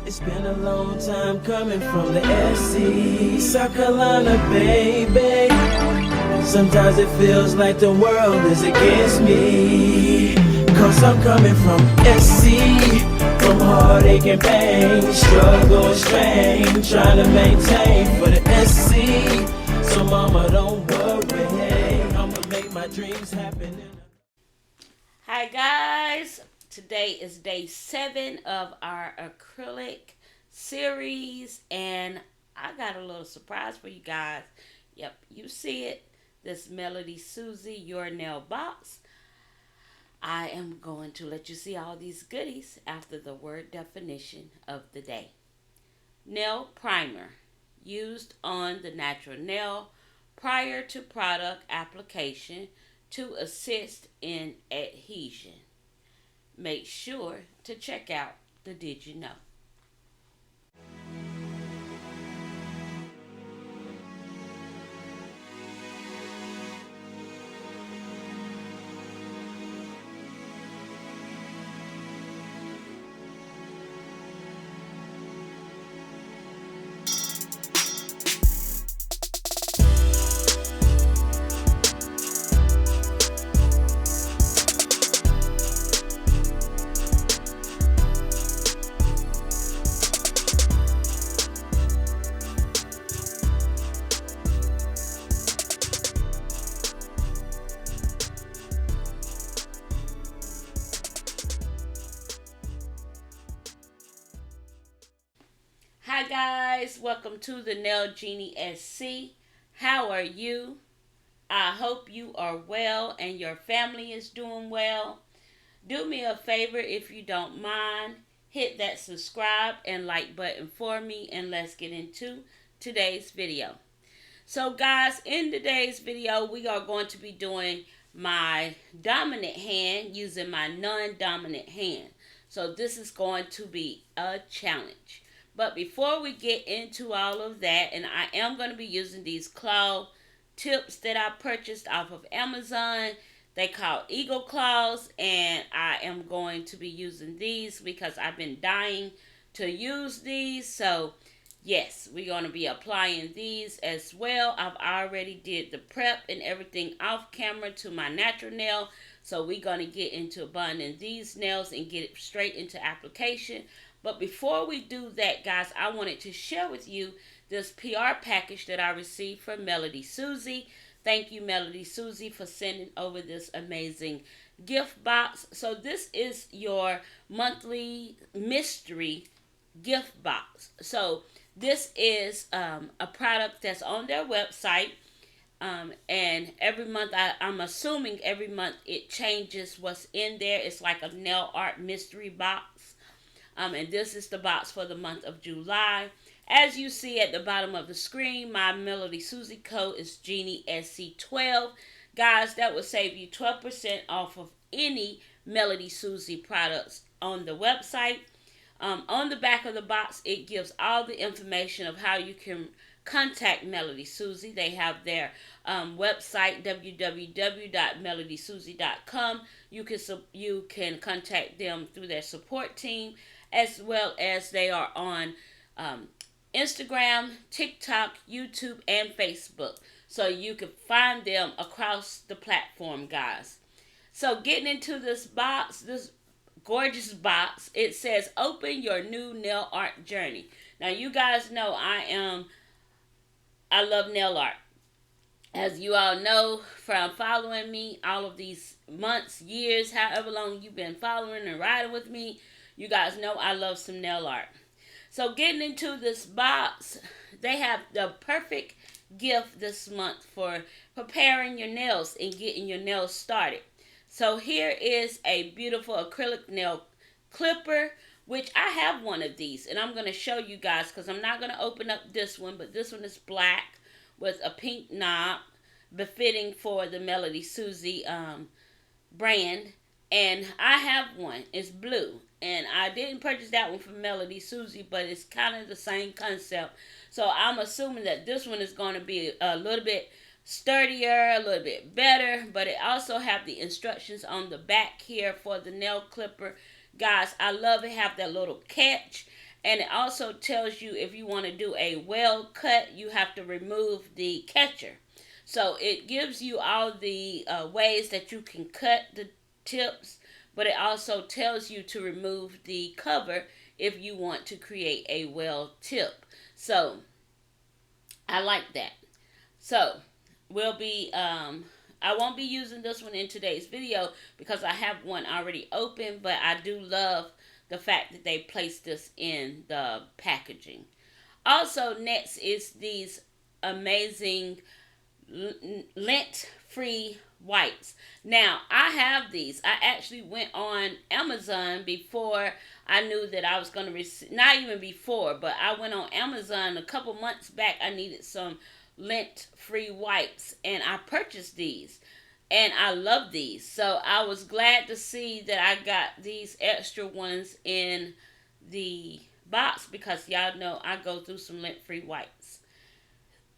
It's been a long time coming from the SC, South Carolina, baby. Sometimes it feels like the world is against me, 'cause I'm coming from SC, from heartache and pain, struggle and strain, trying to maintain for the SC. So mama, don't worry, I'ma make my dreams happen. Hi guys, today is day 7 of our acrylic series, and I got a little surprise for you guys. Yep, you see it, this Melody Susie Your Nail Box. I am going to let you see all these goodies after the word definition of the day. Nail primer, used on the natural nail prior to product application to assist in adhesion. Make sure to check out the Did You Know? Hi guys, welcome to the TheNailJeanieSC. How are you? I hope you are well and your family is doing well. Do me a favor if you don't mind. Hit that subscribe and like button for me, and let's get into today's video. So guys, in today's video we are going to be doing my dominant hand using my non-dominant hand. So this is going to be a challenge. But before we get into all of that, and I am going to be using these claw tips that I purchased off of Amazon. They call Eagle Claws, and I am going to be using these because I've been dying to use these. So yes, we're going to be applying these as well. I've already did the prep and everything off camera to my natural nail. So we're going to get into bonding these nails and get it straight into application. But before we do that, guys, I wanted to share with you this PR package that I received from Melody Susie. Thank you, Melody Susie, for sending over this amazing gift box. So this is your monthly mystery gift box. So this is a product that's on their website. And every month, I'm assuming every month it changes what's in there. It's like a nail art mystery box. And this is the box for the month of July. As you see at the bottom of the screen, my Melody Susie code is GenieSC12. Guys, that will save you 12% off of any Melody Susie products on the website. On the back of the box, it gives all the information of how you can contact Melody Susie. They have their website, www.melodysusie.com. You can contact them through their support team, as well as they are on Instagram, TikTok, YouTube, and Facebook. So you can find them across the platform, guys. So getting into this box, this gorgeous box, it says, open your new nail art journey. Now you guys know I love nail art. As you all know from following me all of these months, years, however long you've been following and riding with me, you guys know I love some nail art. So getting into this box, they have the perfect gift this month for preparing your nails and getting your nails started. So here is a beautiful acrylic nail clipper, which I have one of these, and I'm going to show you guys because I'm not going to open up this one, but this one is black with a pink knob, befitting for the Melody Susie brand. And I have one. It's blue. And I didn't purchase that one from Melody Susie, but it's kind of the same concept. So I'm assuming that this one is going to be a little bit sturdier, a little bit better, but it also have the instructions on the back here for the nail clipper. Guys, I love it. Have that little catch, And it also tells you if you want to do a well cut, you have to remove the catcher. So it gives you all the ways that you can cut the tips, but it also tells you to remove the cover if you want to create a well tip. So I like that. So we'll be I won't be using this one in today's video because I have one already open, but I do love the fact that they placed this in the packaging. Also, next is these amazing lint-free wipes. Now, I have these. I actually went on Amazon before I knew that I was going to receive, not even before, but I went on Amazon a couple months back. I needed some lint-free wipes, and I purchased these. And I love these. So I was glad to see that I got these extra ones in the box because y'all know I go through some lint-free wipes.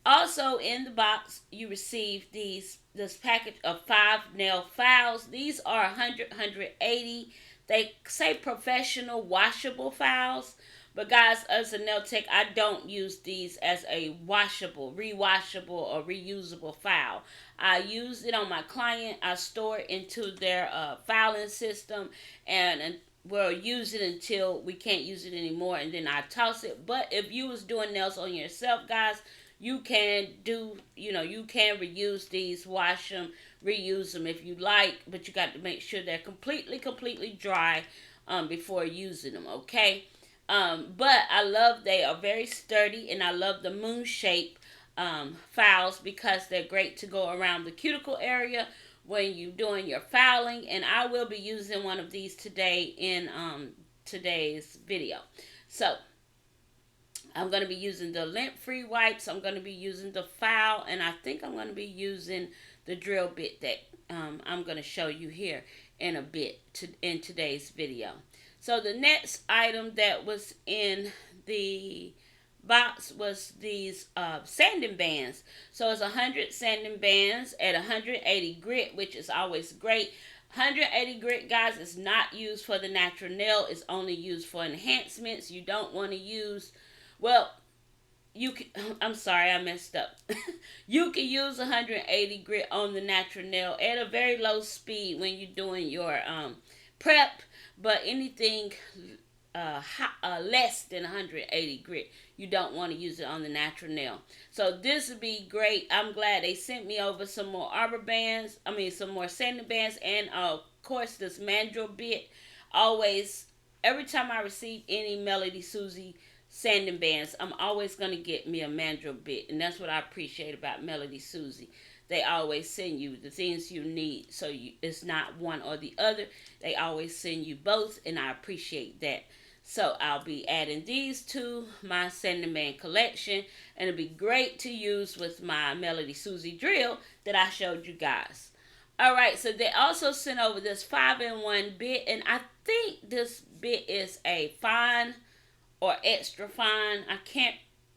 Also in the box, you receive this package of 5 nail files. These are 180. They say professional washable files. But guys, as a nail tech, I don't use these as a washable, rewashable, or reusable file. I use it on my client. I store it into their filing system, and we'll use it until we can't use it anymore, and then I toss it. But if you was doing nails on yourself, guys, you can do, you can reuse these, wash them, reuse them if you like, but you got to make sure they're completely dry before using them, okay? But I love, they are very sturdy, and I love the moon shape files because they're great to go around the cuticle area when you're doing your filing, and I will be using one of these today in today's video. So I'm going to be using the lint-free wipes. I'm going to be using the file, and I think I'm going to be using the drill bit that I'm going to show you here in a bit in today's video. So the next item that was in the box was these sanding bands. So it's 100 sanding bands at 180 grit, which is always great. 180 grit, guys, is not used for the natural nail. It's only used for enhancements. You don't want to use, well, you can, I'm sorry, I messed up. You can use 180 grit on the natural nail at a very low speed when you're doing your prep, but anything less than 180 grit, you don't want to use it on the natural nail. So this would be great. I'm glad they sent me over some more arbor bands. Some more sanding bands, and of course this mandrel bit. Always, every time I receive any Melody Susie sanding bands, I'm always going to get me a mandrel bit, and that's what I appreciate about Melody Susie. They always send you the things you need, so it's not one or the other. They always send you both, and I appreciate that. So I'll be adding these to my sanding band collection, and it'll be great to use with my Melody Susie drill that I showed you guys. Alright, so they also sent over this 5-in-1 bit, and I think this bit is a fine or extra fine.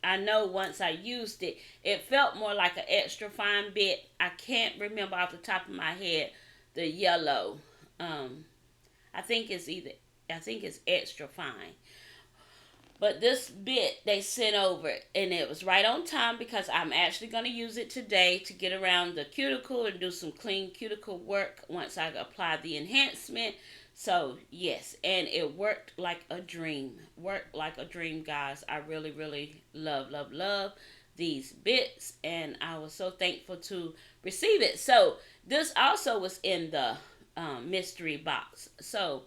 I know once I used it, it felt more like an extra fine bit. I can't remember off the top of my head the yellow. I think it's extra fine. But this bit they sent over, and it was right on time because I'm actually going to use it today to get around the cuticle and do some clean cuticle work once I apply the enhancement. So yes, and it worked like a dream. Worked like a dream, guys. I really love these bits, and I was so thankful to receive it. So this also was in the mystery box. So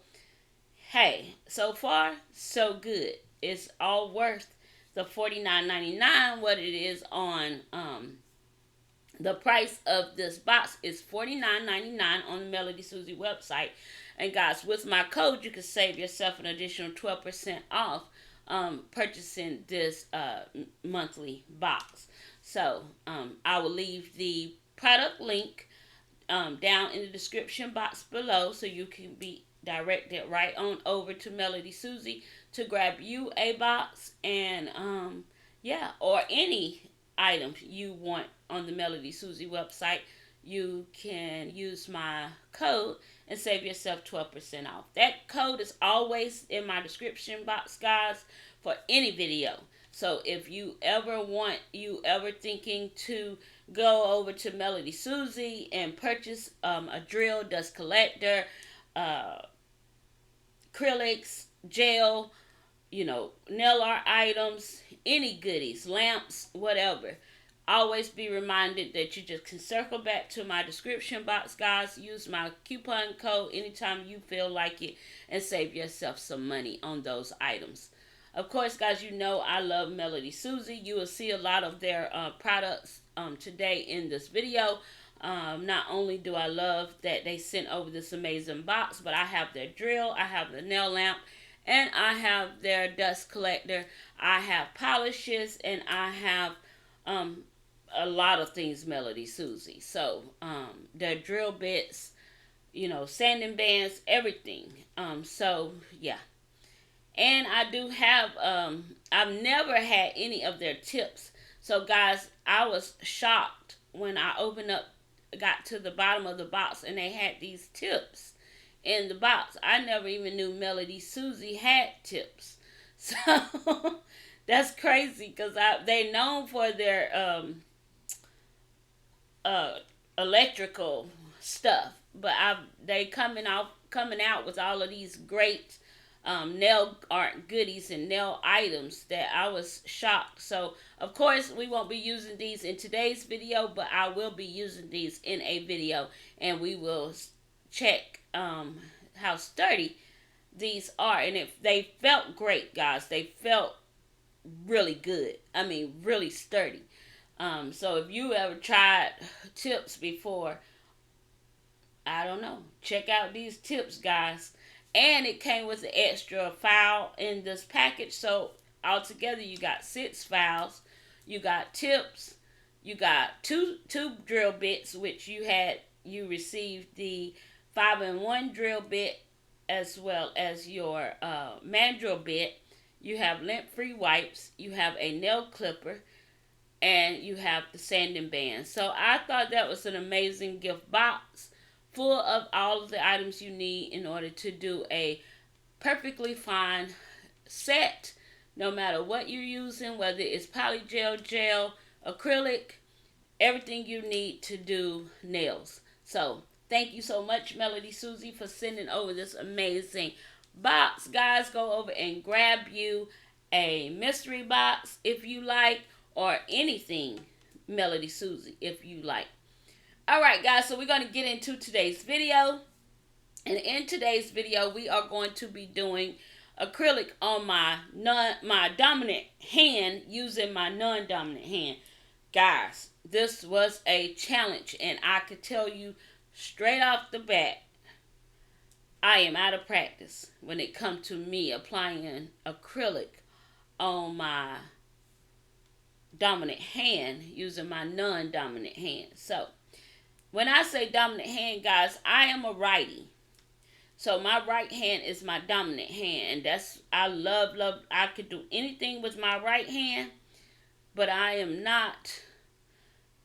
hey, so far so good. It's all worth the $49.99. What it is on the price of this box is $49.99 on the Melody Susie website. And guys, with my code, you can save yourself an additional 12% off purchasing this monthly box. So I will leave the product link down in the description box below, so you can be directed right on over to Melody Susie to grab you a box, and or any items you want on the Melody Susie website. you can use my code and save yourself 12% off. That code is always in my description box, guys, for any video. So if you ever thinking to go over to Melody Susie and purchase a drill, dust collector, acrylics, gel, nail art items, any goodies, lamps, whatever. Always be reminded that you just can circle back to my description box, guys. Use my coupon code anytime you feel like it and save yourself some money on those items. Of course, guys, I love Melody Susie. You will see a lot of their products today in this video. Not only do I love that they sent over this amazing box, but I have their drill, I have the nail lamp, and I have their dust collector. I have polishes, and I have a lot of things Melody Susie. So their drill bits, sanding bands, everything. So yeah. And I do have, I've never had any of their tips. So guys, I was shocked when I got to the bottom of the box and they had these tips in the box. I never even knew Melody Susie had tips. So that's crazy because they known for their electrical stuff, but they coming out with all of these great nail art goodies and nail items that I was shocked. So of course we won't be using these in today's video, but I will be using these in a video, and we will check how sturdy these are. And if they felt great, guys, they felt really good. I mean, really sturdy. So if you ever tried tips before, I don't know, check out these tips, guys. And it came with an extra file in this package. So altogether you got 6 files. You got tips. You got two drill bits, which you received the 5-in-1 drill bit as well as your mandrel bit. You have lint-free wipes. You have a nail clipper. And you have the sanding band. So I thought that was an amazing gift box, full of all of the items you need in order to do a perfectly fine set, no matter what you're using, whether it's polygel, gel, acrylic, everything you need to do nails. So thank you so much, Melody Susie, for sending over this amazing box. Guys, go over and grab you a mystery box if you like, or anything Melody Susie if you like. Alright guys, so we're going to get into today's video. And in today's video, we are going to be doing acrylic on my dominant hand using my non-dominant hand. Guys, this was a challenge, and I could tell you straight off the bat, I am out of practice when it comes to me applying acrylic on my dominant hand using my non-dominant hand. So when I say dominant hand, guys, I am a righty. So my right hand is my dominant hand. And I love, I could do anything with my right hand. But I am not,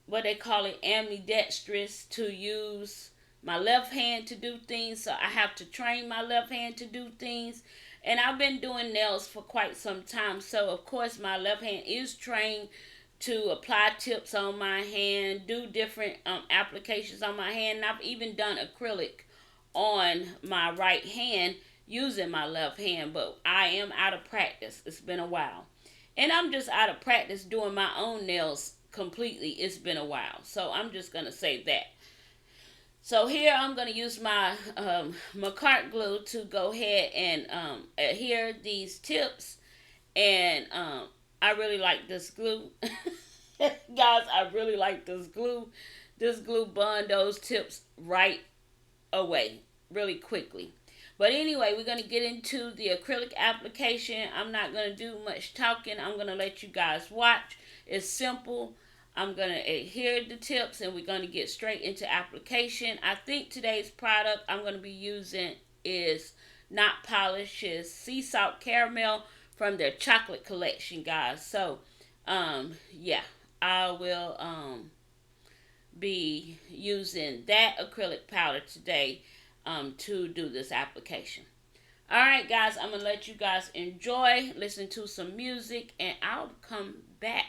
what they call it, ambidextrous to use my left hand to do things. So I have to train my left hand to do things. And I've been doing nails for quite some time. So of course my left hand is trained to apply tips on my hand, do different applications on my hand. And I've even done acrylic on my right hand using my left hand, but I am out of practice. It's been a while. And I'm just out of practice doing my own nails completely. It's been a while. So I'm just going to say that. So here I'm going to use my McCart glue to go ahead and adhere these tips. And I really like this glue. Guys, I really like this glue. This glue bond those tips right away, really quickly. But anyway, we're going to get into the acrylic application. I'm not going to do much talking. I'm going to let you guys watch. It's simple. I'm going to adhere the tips and we're going to get straight into application. I think today's product I'm going to be using is Not Polish's Sea Salt Caramel from their chocolate collection, guys. So, yeah, I will be using that acrylic powder today to do this application. Alright guys, I'm going to let you guys enjoy, listen to some music, and I'll come back.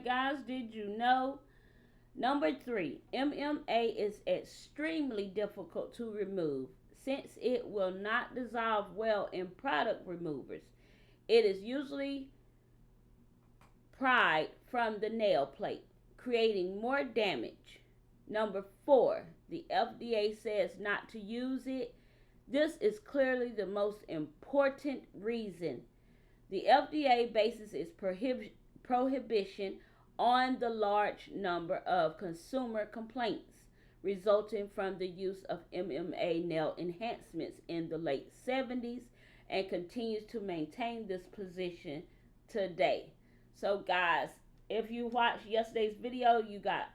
guys, did you know? Number 3, MMA is extremely difficult to remove since it will not dissolve well in product removers. It is usually pried from the nail plate, creating more damage. Number 4, the FDA says not to use it. This is clearly the most important reason. The FDA bases its prohibition on the large number of consumer complaints resulting from the use of MMA nail enhancements in the late 70s and continues to maintain this position today. So guys, if you watched yesterday's video, you got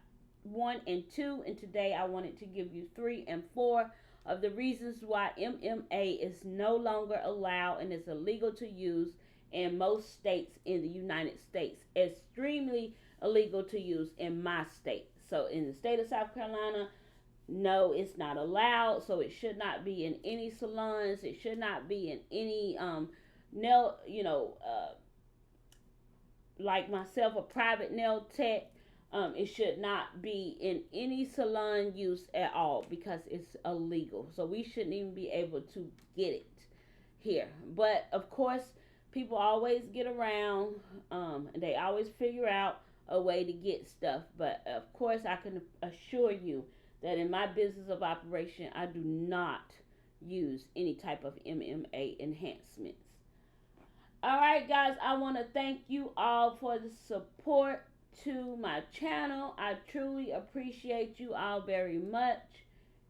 1 and 2, and today I wanted to give you 3 and 4 of the reasons why MMA is no longer allowed and is illegal to use in most states in the United States. Extremely illegal to use in my state. So in the state of South Carolina, no, it's not allowed. So it should not be in any salons. It should not be in any nail, like myself, a private nail tech. It should not be in any salon use at all because it's illegal. So we shouldn't even be able to get it here. But of course, people always get around. They always figure out a way to get stuff. But of course, I can assure you that in my business of operation, I do not use any type of MMA enhancements. All right, guys, I want to thank you all for the support to my channel. I truly appreciate you all very much.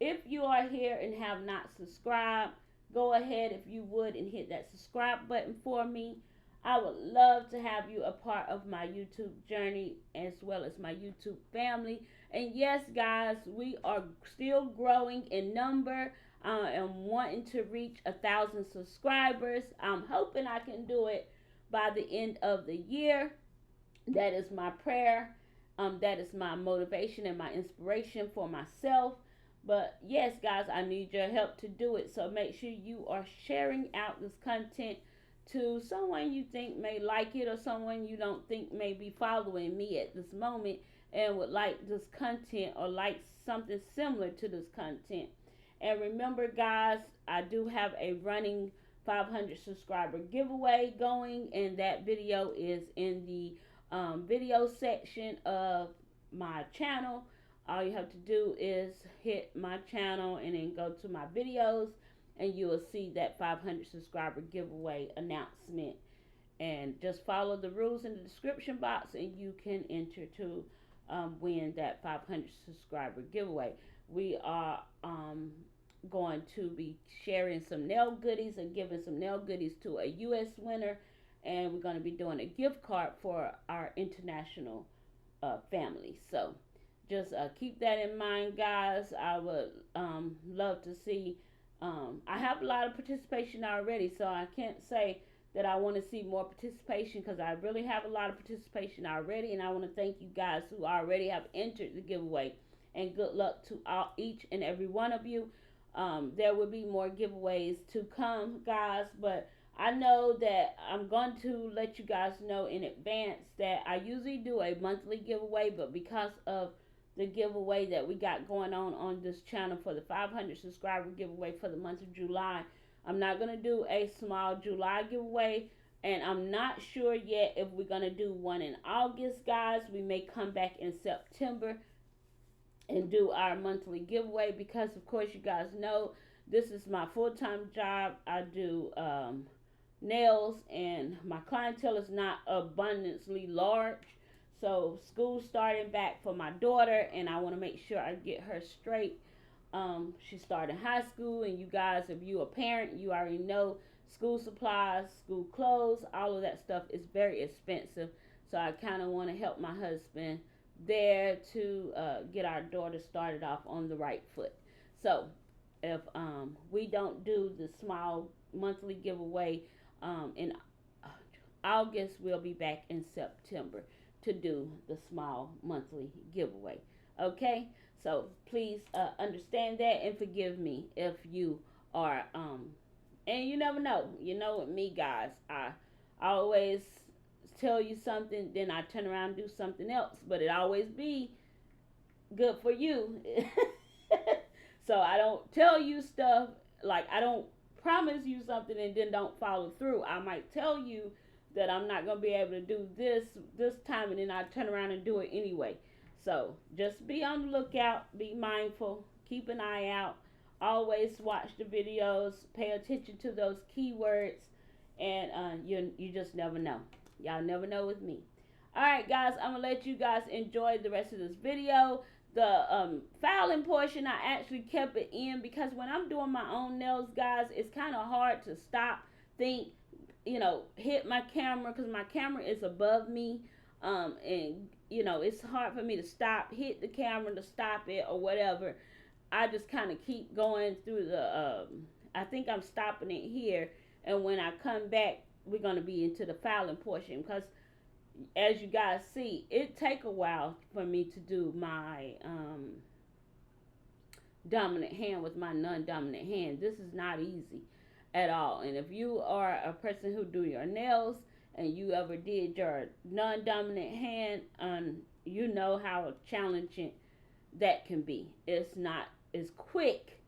If you are here and have not subscribed, go ahead, if you would, and hit that subscribe button for me. I would love to have you a part of my YouTube journey as well as my YouTube family. And yes, guys, we are still growing in number. I am wanting to reach 1,000 subscribers. I'm hoping I can do it by the end of the year. That is my prayer. That is my motivation and my inspiration for myself. But yes, guys, I need your help to do it. So make sure you are sharing out this content to someone you think may like it, or someone you don't think may be following me at this moment and would like this content or like something similar to this content. And remember, guys, I do have a running 500 subscriber giveaway going, and that video is in the video section of my channel. All you have to do is hit my channel and then go to my videos, and you will see that 500 subscriber giveaway announcement. And just follow the rules in the description box and you can enter to win that 500 subscriber giveaway. We are going to be sharing some nail goodies and giving some nail goodies to a U.S. winner. And we're going to be doing a gift card for our international family. So just keep that in mind, guys. I would love to see. I have a lot of participation already, so I can't say that I want to see more participation, because I really have a lot of participation already. And I want to thank you guys who already have entered the giveaway. And good luck to each and every one of you. There will be more giveaways to come, guys, but I know that I'm going to let you guys know in advance that I usually do a monthly giveaway, but because of the giveaway that we got going on this channel for the 500 subscriber giveaway for the month of July, I'm not going to do a small July giveaway, and I'm not sure yet if we're going to do one in August, guys. We may come back in September and do our monthly giveaway, because of course you guys know this is my full-time job. I do nails, and my clientele is not abundantly large. So school's starting back for my daughter, and I want to make sure I get her straight. She started high school, and you guys, if you a parent, you already know school supplies, school clothes, all of that stuff is very expensive. So I kind of want to help my husband there to get our daughter started off on the right foot. So if we don't do the small monthly giveaway in August, we'll be back in September to do the small monthly giveaway. Okay, so please understand that and forgive me if you are and you never know. You know, with me, guys, I always tell you something, then I turn around and do something else. But it always be good for you. So I don't tell you stuff, like I don't promise you something and then don't follow through. I might tell you that I'm not going to be able to do this time, and then I turn around and do it anyway. So just be on the lookout, be mindful, keep an eye out, always watch the videos, pay attention to those keywords, and you just never know. Y'all never know with me. Alright guys, I'm going to let you guys enjoy the rest of this video. The filing portion, I actually kept it in because when I'm doing my own nails, guys, it's kind of hard to stop, think, hit my camera, because my camera is above me, and it's hard for me to stop, hit the camera to stop it or whatever. I just kind of keep going through the I think I'm stopping it here, and when I come back, we're going to be into the filing portion, because as you guys see, it take a while for me to do my dominant hand with my non-dominant hand. This is not easy at all. And if you are a person who do your nails and you ever did your non-dominant hand, you know how challenging that can be. It's not as quick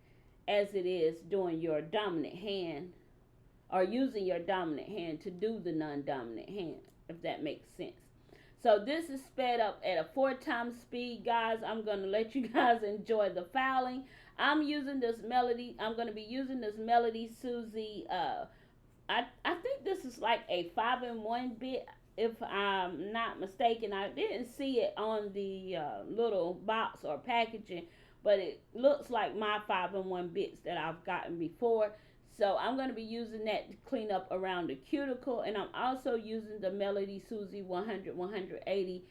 as it is doing your dominant hand or using your dominant hand to do the non-dominant hand, if that makes sense. So this is sped up at a 4 times speed, guys. I'm going to let you guys enjoy the filing. I'm using this Melody. I'm going to be using this Melody Susie. I think this is like a 5-in-1 bit, if I'm not mistaken. I didn't see it on the little box or packaging, but it looks like my 5-in-1 bits that I've gotten before. So I'm going to be using that to clean up around the cuticle. And I'm also using the Melody Susie 100-180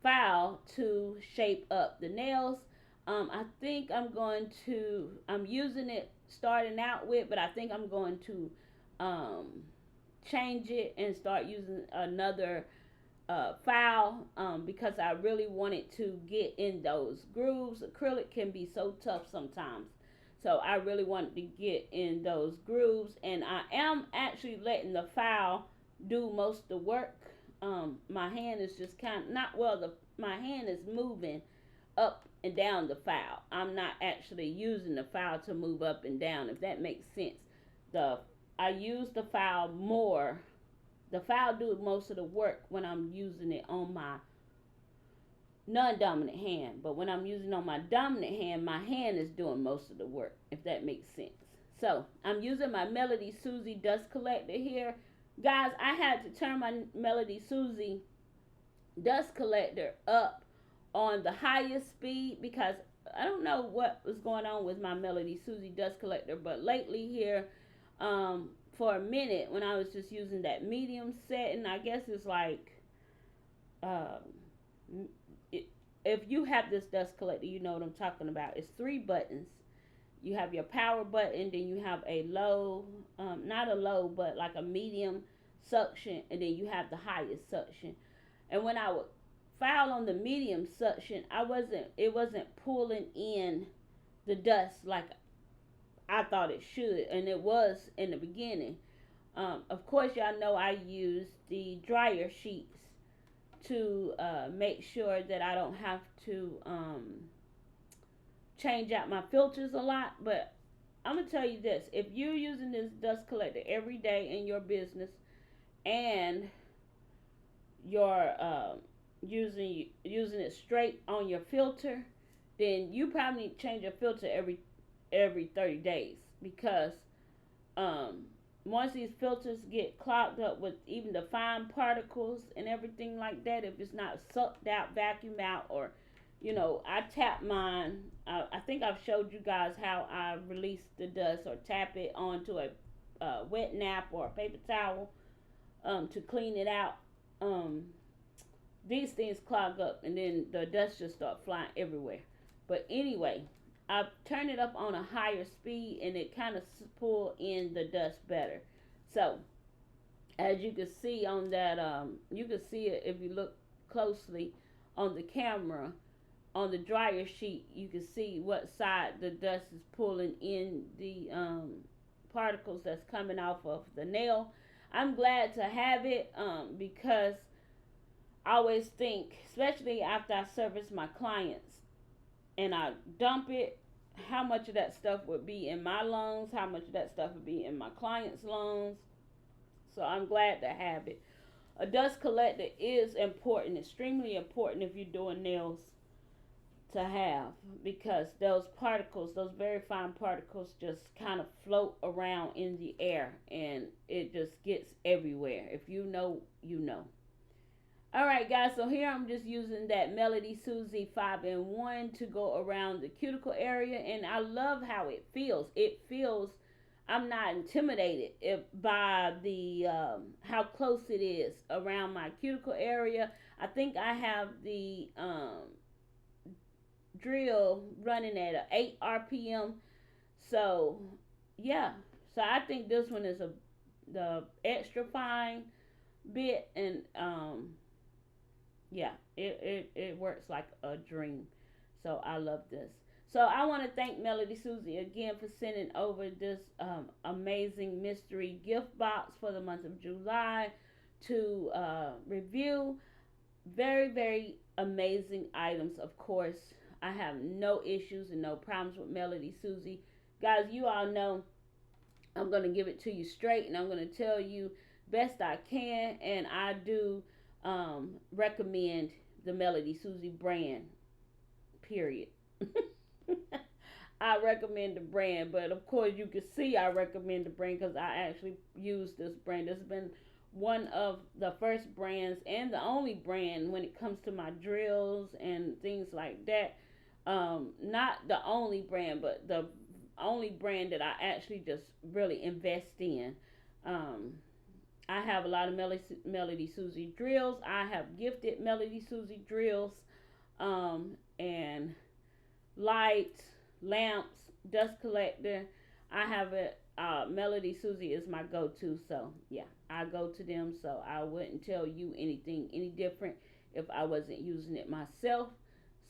file to shape up the nails. I think I'm using it starting out with, but I think I'm going to change it and start using another file because I really wanted to get in those grooves. Acrylic can be so tough sometimes. So I really wanted to get in those grooves, and I am actually letting the file do most of the work. My hand is just my hand is moving up and down the file. I'm not actually using the file to move up and down, if that makes sense. I use the file more. The file do most of the work when I'm using it on my non-dominant hand, but when I'm using on my dominant hand, my hand is doing most of the work, if that makes sense. So I'm using my Melody Susie dust collector here, guys. I had to turn my Melody Susie dust collector up on the highest speed because I don't know what was going on with my Melody Susie dust collector, but lately here, for a minute when I was just using that medium setting, I guess it's like if you have this dust collector, you know what I'm talking about. It's 3 buttons. You have your power button, then you have a low, not a low, but like a medium suction, and then you have the highest suction. And when I would file on the medium suction, it wasn't pulling in the dust like I thought it should, and it was in the beginning. Of course, y'all know I use the dryer sheets to make sure that I don't have to change out my filters a lot. But I'm gonna tell you this: if you're using this dust collector every day in your business and you're using it straight on your filter, then you probably need to change your filter every 30 days, because once these filters get clogged up with even the fine particles and everything like that, if it's not sucked out, vacuumed out, or I tap mine. I think I've showed you guys how I release the dust, or tap it onto a wet nap or a paper towel to clean it out. These things clog up and then the dust just start flying everywhere. But anyway, I turn it up on a higher speed and it kind of pull in the dust better. So as you can see on that, you can see it if you look closely on the camera. On the dryer sheet, you can see what side the dust is pulling in the particles that's coming off of the nail. I'm glad to have it because I always think, especially after I service my clients and I dump it, how much of that stuff would be in my lungs, how much of that stuff would be in my clients' lungs. So I'm glad to have it. A dust collector is important, extremely important if you're doing nails to have, because those particles, those very fine particles, just kind of float around in the air and it just gets everywhere. If you know, you know. Alright guys, so here I'm just using that Melody Susie 5-in-1 to go around the cuticle area, and I love how it feels. It feels, I'm not intimidated by the how close it is around my cuticle area. I think I have the drill running at a 8 RPM. So yeah, so I think this one is the extra fine bit, and yeah, it works like a dream. So I love this. So I want to thank Melody Susie again for sending over this amazing mystery gift box for the month of July to review. Very, very amazing items. Of course, I have no issues and no problems with Melody Susie. Guys, you all know I'm going to give it to you straight, and I'm going to tell you best I can, and I do recommend the Melody Susie brand, period. I recommend the brand, but of course you can see I recommend the brand because I actually use this brand. This has been one of the first brands and the only brand when it comes to my drills and things like that. Not the only brand, but the only brand that I actually just really invest in. I have a lot of Melody Susie drills. I have gifted Melody Susie drills, and lights, lamps, dust collector. I have it. Melody Susie is my go-to. So yeah, I go to them. So I wouldn't tell you anything any different if I wasn't using it myself.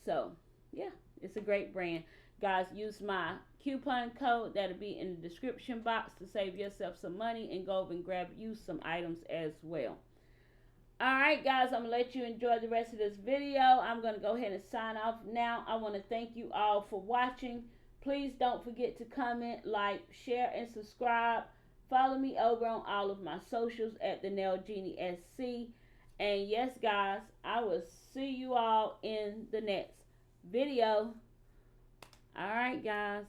So yeah, it's a great brand. Guys, use my coupon code that'll be in the description box to save yourself some money and go over and grab you some items as well. Alright guys, I'm going to let you enjoy the rest of this video. I'm going to go ahead and sign off now. I want to thank you all for watching. Please don't forget to comment, like, share, and subscribe. Follow me over on all of my socials at TheNailJeanieSC. And yes guys, I will see you all in the next video. Alright guys.